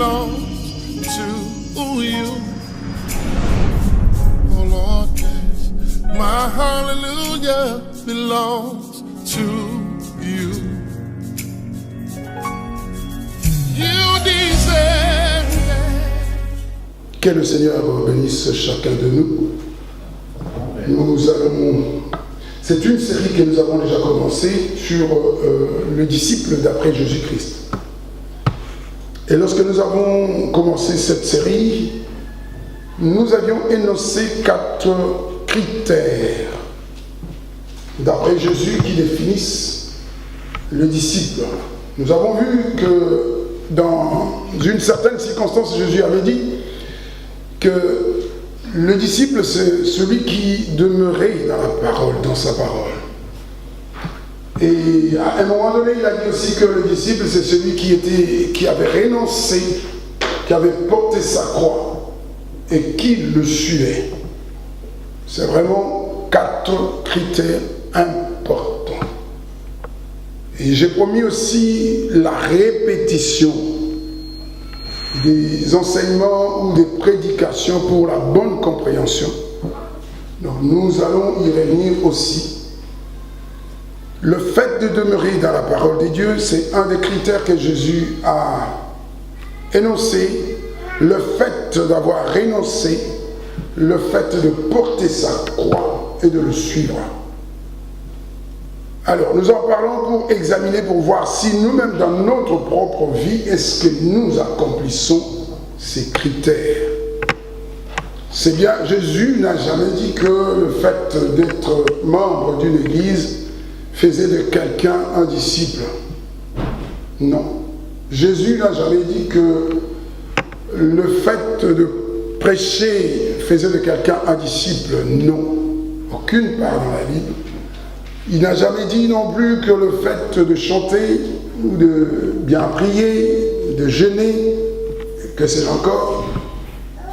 belongs to you. Oh Lord, yes, my hallelujah belongs to you. You deserve it. Que le Seigneur bénisse chacun de nous. C'est une série que nous avons déjà commencée sur le disciple d'après Jésus-Christ. Et lorsque nous avons commencé cette série, nous avions énoncé 4 critères d'après Jésus qui définissent le disciple. Nous avons vu que dans une certaine circonstance, Jésus avait dit que le disciple, c'est celui qui demeurait dans la parole, dans sa parole. Et à un moment donné, il a dit aussi que le disciple, c'est celui qui avait renoncé, qui avait porté sa croix et qui le suivait. C'est vraiment 4 critères importants. Et j'ai promis aussi la répétition des enseignements ou des prédications pour la bonne compréhension. Donc nous allons y revenir aussi. Le fait de demeurer dans la parole de Dieu, c'est un des critères que Jésus a énoncé. Le fait d'avoir renoncé, le fait de porter sa croix et de le suivre. Alors, nous en parlons pour examiner, pour voir si nous-mêmes, dans notre propre vie, est-ce que nous accomplissons ces critères. C'est bien, Jésus n'a jamais dit que le fait d'être membre d'une église faisait de quelqu'un un disciple. Non. Jésus n'a jamais dit que le fait de prêcher faisait de quelqu'un un disciple. Non. Aucune part dans la Bible. Il n'a jamais dit non plus que le fait de chanter ou de bien prier, de jeûner, que c'est encore,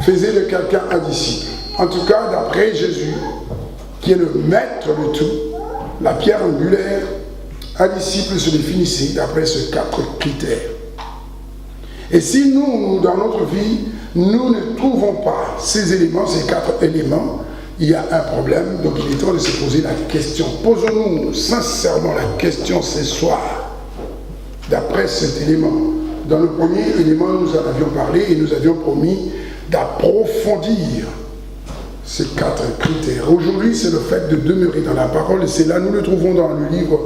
faisait de quelqu'un un disciple. En tout cas, d'après Jésus, qui est le maître de tout, la pierre angulaire, un disciple se définissait d'après ces 4 critères. Et si nous, dans notre vie, nous ne trouvons pas ces éléments, ces 4 éléments, il y a un problème, donc il est temps de se poser la question. Posons-nous sincèrement la question ce soir, d'après cet élément. Dans le premier élément, nous en avions parlé et nous avions promis d'approfondir ces 4 critères. Aujourd'hui, c'est le fait de demeurer dans la parole, et c'est là, nous le trouvons dans le livre,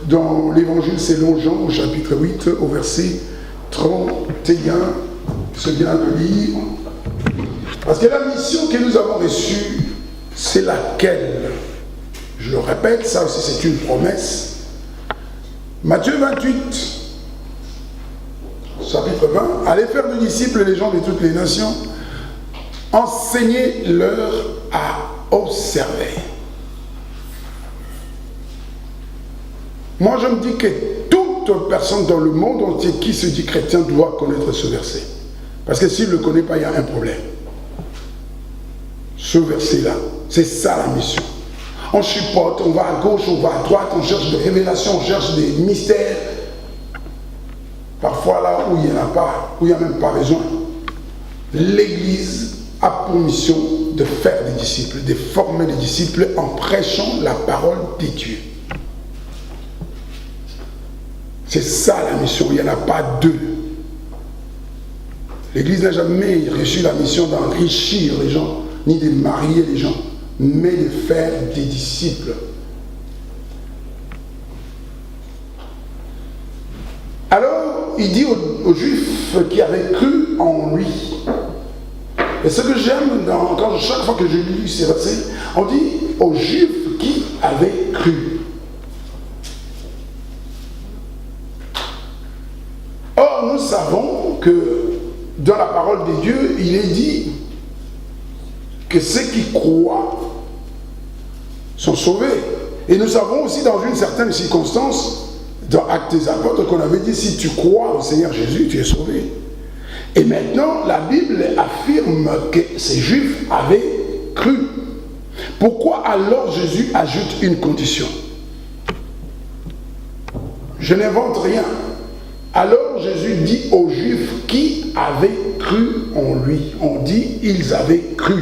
dans l'évangile selon Jean, au chapitre 8, au verset 31, c'est bien de lire. Parce que la mission que nous avons reçue, c'est laquelle? Je le répète, ça aussi c'est une promesse. Matthieu 28, chapitre 20, allez faire de disciples les gens de toutes les nations, enseignez-leur à observer. Moi je me dis que toute personne dans le monde entier qui se dit chrétien doit connaître ce verset. Parce que s'il ne le connaît pas, il y a un problème. Ce verset-là, c'est ça la mission. On chipote, on va à gauche, on va à droite, on cherche des révélations, on cherche des mystères. Parfois là où il n'y en a pas, où il n'y a même pas besoin. L'Église a pour mission de faire des disciples, de former des disciples en prêchant la parole de Dieu. C'est ça la mission, il n'y en a pas deux. L'Église n'a jamais reçu la mission d'enrichir les gens, ni de marier les gens, mais de faire des disciples. Alors, il dit aux Juifs qui avaient cru en lui. Et ce que j'aime, chaque fois que je lis ces versets, on dit aux Juifs qui avaient cru. Or, nous savons que dans la parole de Dieu, il est dit que ceux qui croient sont sauvés. Et nous savons aussi dans une certaine circonstance, dans Actes des Apôtres, qu'on avait dit, si tu crois au Seigneur Jésus, tu es sauvé. Et maintenant, la Bible affirme que ces Juifs avaient cru. Pourquoi alors Jésus ajoute une condition? Je n'invente rien. Alors Jésus dit aux Juifs qui avaient cru en lui. On dit ils avaient cru.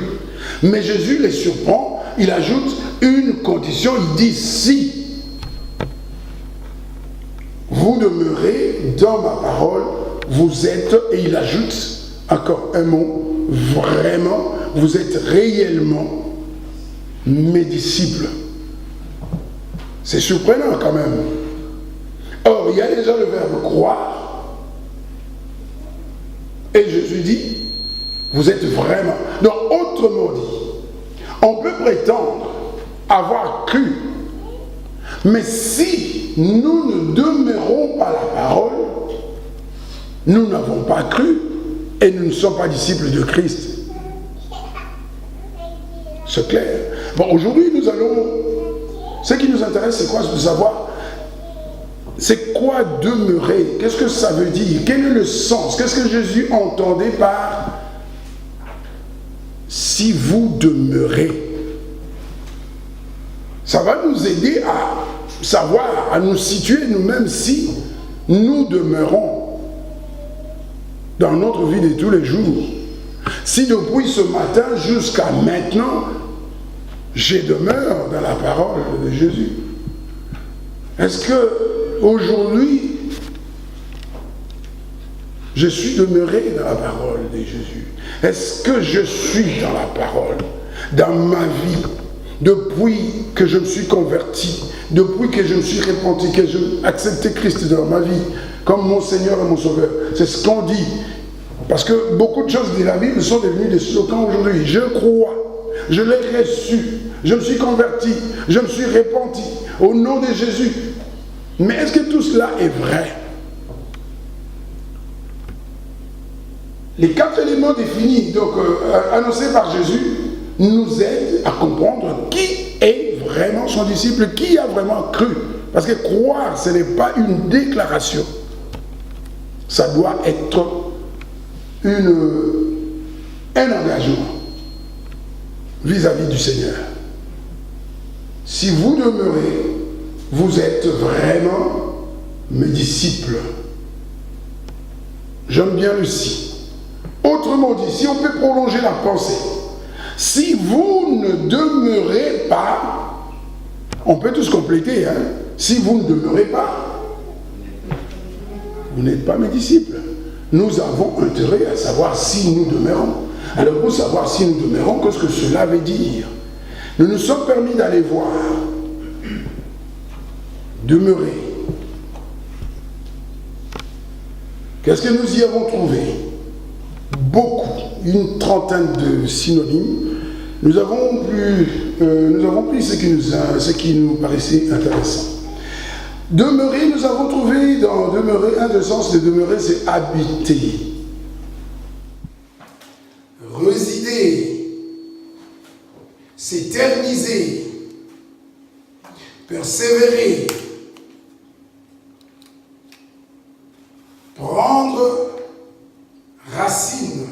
Mais Jésus les surprend, il ajoute une condition, il dit si vous demeurez dans ma parole, vous êtes, et il ajoute encore un mot, vraiment, vous êtes réellement mes disciples. C'est surprenant quand même. Or, il y a déjà le verbe croire. Et Jésus dit, vous êtes vraiment. Donc, autrement dit, on peut prétendre avoir cru. Mais si nous ne demeurons pas la parole, nous n'avons pas cru et nous ne sommes pas disciples de Christ. C'est clair. Bon, aujourd'hui, nous allons... Ce qui nous intéresse, c'est quoi? De savoir, c'est quoi demeurer? Qu'est-ce que ça veut dire? Quel est le sens? Qu'est-ce que Jésus entendait par si vous demeurez? Ça va nous aider à savoir, à nous situer nous-mêmes si nous demeurons dans notre vie de tous les jours. Si depuis ce matin jusqu'à maintenant, je demeure dans la parole de Jésus. Est-ce que aujourd'hui, je suis demeuré dans la parole de Jésus? Est-ce que je suis dans la parole, dans ma vie, depuis que je me suis converti, depuis que je me suis repenti, que j'ai accepté Christ dans ma vie, comme mon Seigneur et mon Sauveur? C'est ce qu'on dit. Parce que beaucoup de choses de la Bible sont devenues des slogans aujourd'hui. Je crois, je l'ai reçu, je me suis converti, je me suis repenti au nom de Jésus. Mais est-ce que tout cela est vrai? Les 4 éléments définis, donc annoncés par Jésus, nous aident à comprendre qui est vraiment son disciple, qui a vraiment cru. Parce que croire, ce n'est pas une déclaration. Ça doit être un engagement vis-à-vis du Seigneur. Si vous demeurez, vous êtes vraiment mes disciples. J'aime bien le si. Autrement dit, si on peut prolonger la pensée, si vous ne demeurez pas, on peut tous compléter, hein? Si vous ne demeurez pas, vous n'êtes pas mes disciples. Nous avons intérêt à savoir si nous demeurons. Alors pour savoir si nous demeurons, qu'est-ce que cela veut dire? Nous nous sommes permis d'aller voir, demeurer. Qu'est-ce que nous y avons trouvé? Beaucoup, une trentaine de synonymes. Nous avons pris ce qui nous paraissait intéressant. Demeurer, nous avons trouvé dans demeurer, un des sens de demeurer, c'est habiter. Résider, s'éterniser, persévérer, prendre racine,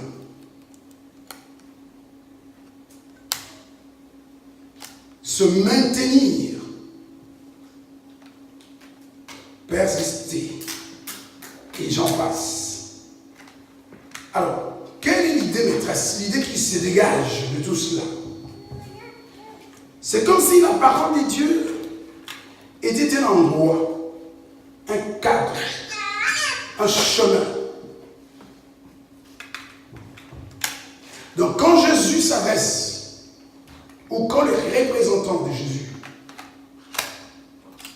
se maintenir, persister, et j'en passe. Alors, quelle est l'idée maîtresse, l'idée qui se dégage de tout cela? C'est comme si la parole de Dieu était un endroit, un cadre, un chemin. Donc quand Jésus s'adresse, ou quand les représentants de Jésus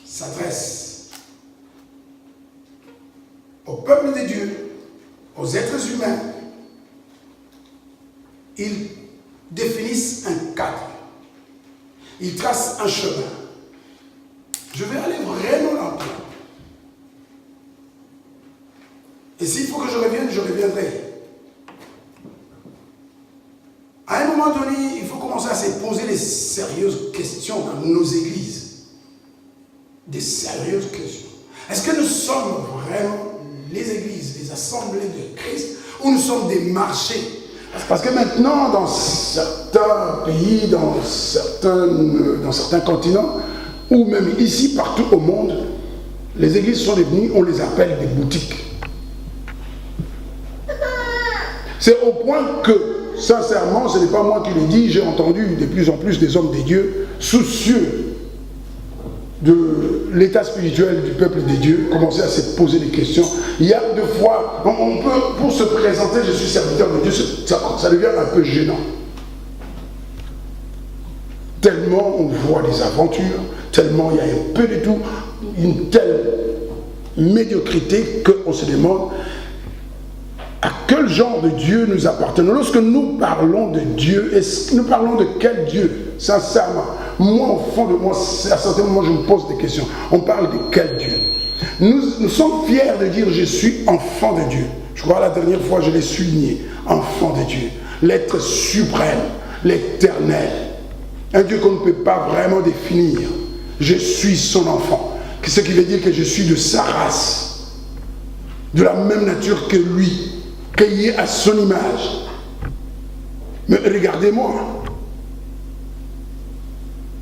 s'adressent au peuple de Dieu, aux êtres humains, ils définissent un cadre. Ils tracent un chemin. Je vais aller vraiment lentement. Et s'il faut que je revienne, je reviendrai. À un moment donné, il faut commencer à se poser des sérieuses questions dans nos églises. Des sérieuses questions. Est-ce que nous sommes vraiment les églises, les assemblées de Christ, ou nous sommes des marchés? Parce que maintenant, dans certains pays, dans certains continents, ou même ici, partout au monde, les églises sont devenues, on les appelle des boutiques. C'est au point que, sincèrement, ce n'est pas moi qui le dis, j'ai entendu de plus en plus des hommes des dieux soucieux de l'état spirituel du peuple des dieux, commencer à se poser des questions. Il y a deux fois, on peut, pour se présenter, je suis serviteur de Dieu, ça devient un peu gênant. Tellement on voit des aventures, tellement il y a un peu de tout, une telle médiocrité qu'on se demande à quel genre de Dieu nous appartenons. Lorsque nous parlons de Dieu, nous parlons de quel Dieu? Sincèrement, moi au fond de moi, à certains moments je me pose des questions. On parle de quel Dieu? Nous sommes fiers de dire je suis enfant de Dieu. Je crois la dernière fois je l'ai souligné, enfant de Dieu, l'être suprême, l'éternel, un Dieu qu'on ne peut pas vraiment définir. Je suis son enfant, ce qui veut dire que je suis de sa race, de la même nature que lui, qu'il est à son image. Mais regardez-moi,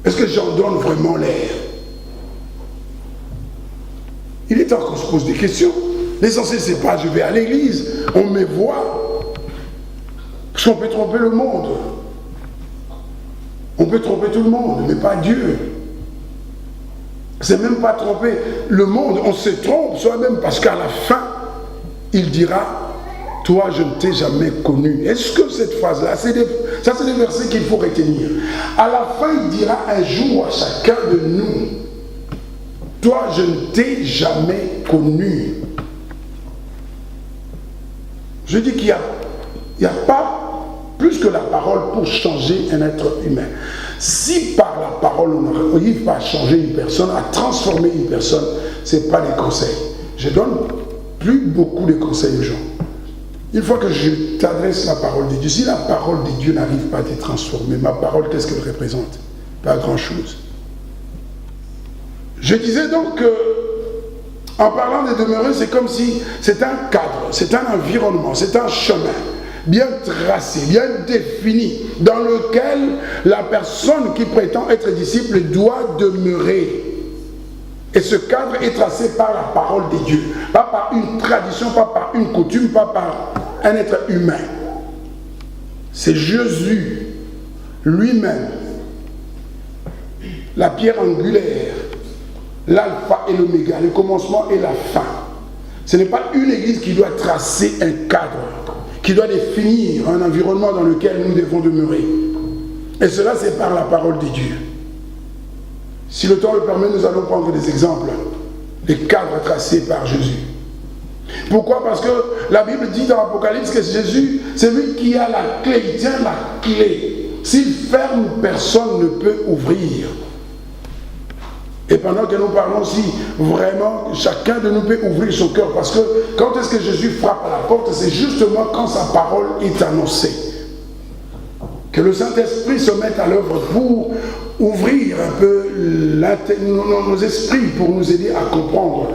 est-ce que j'en donne vraiment l'air? Il est temps qu'on se pose des questions. L'essentiel, c'est pas je vais à l'église, on me voit. Parce qu'on peut tromper le monde. On peut tromper tout le monde, mais pas Dieu. C'est même pas tromper le monde, on se trompe soi-même parce qu'à la fin, il dira, toi je ne t'ai jamais connu. Est-ce que cette phrase-là, c'est des versets qu'il faut retenir. À la fin, il dira un jour à chacun de nous, toi je ne t'ai jamais connu. Je dis qu'il n'y a pas plus que la parole pour changer un être humain. Si par la parole on n'arrive pas à changer une personne, à transformer une personne, ce n'est pas des conseils. Je donne plus beaucoup de conseils aux gens. Une fois que je t'adresse la parole de Dieu, si la parole de Dieu n'arrive pas à te transformer, ma parole, qu'est-ce qu'elle représente? Pas grand-chose. Je disais donc que, en parlant de demeurer, c'est comme si c'est un cadre, c'est un environnement, c'est un chemin bien tracé, bien défini, dans lequel la personne qui prétend être disciple doit demeurer. Et ce cadre est tracé par la parole de Dieu, pas par une tradition, pas par une coutume, pas par un être humain. C'est Jésus lui-même, la pierre angulaire, l'alpha et l'oméga, le commencement et la fin. Ce n'est pas une église qui doit tracer un cadre, qui doit définir un environnement dans lequel nous devons demeurer. Et cela, c'est par la parole de Dieu. Si le temps le permet, nous allons prendre des exemples, des cadres tracés par Jésus. Pourquoi? Parce que la Bible dit dans l'Apocalypse que Jésus, c'est lui qui a la clé, il tient la clé. S'il ferme, personne ne peut ouvrir. Et pendant que nous parlons aussi, vraiment, chacun de nous peut ouvrir son cœur. Parce que quand est-ce que Jésus frappe à la porte? C'est justement quand sa parole est annoncée. Que le Saint-Esprit se mette à l'œuvre pour ouvrir un peu nos esprits, pour nous aider à comprendre.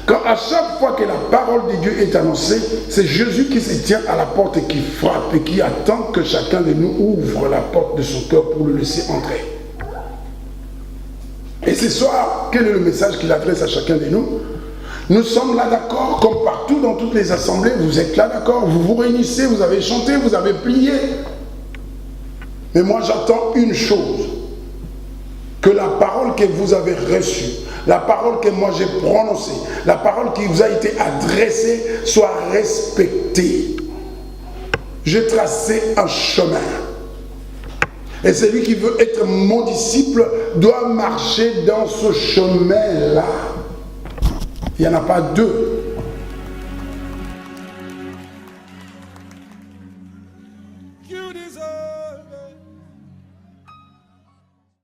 Quand à chaque fois que la parole de Dieu est annoncée, c'est Jésus qui se tient à la porte et qui frappe et qui attend que chacun de nous ouvre la porte de son cœur pour le laisser entrer. Et ce soir, quel est le message qu'il adresse à chacun de nous? Nous sommes là d'accord, comme partout dans toutes les assemblées, vous êtes là d'accord, vous vous réunissez, vous avez chanté, vous avez prié. Mais moi j'attends une chose, que la parole que vous avez reçue, la parole que moi j'ai prononcée, la parole qui vous a été adressée soit respectée. J'ai tracé un chemin. Et celui qui veut être mon disciple doit marcher dans ce chemin-là. Il n'y en a pas deux.